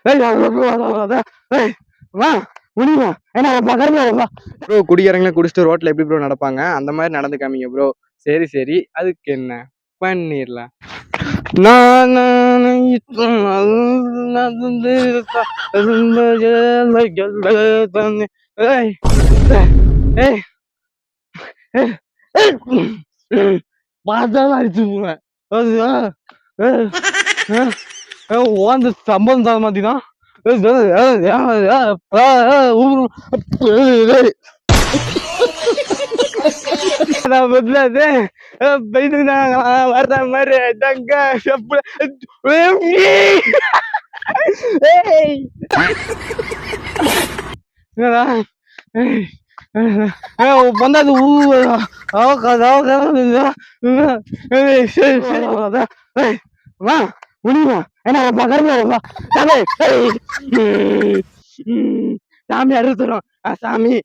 Bro குடிக்கிறவங்கள குடிச்சிட்டு ரோட்ல எப்படி ப்ரோ நடப்பாங்க? அந்த மாதிரி நடந்து காமிங்க ப்ரோ. சரி சரி, அதுக்கு என்ன பண்ணிடலாம். பார்த்தாலும் அடிச்சு போவேன். ஓந்த சம்பளம் தர மாட்டீங்கன்னா வர்ற மாதிரி பொண்டாது முடியுமா? ஏன்னா சாமி அறுத்துறோம் சாமி.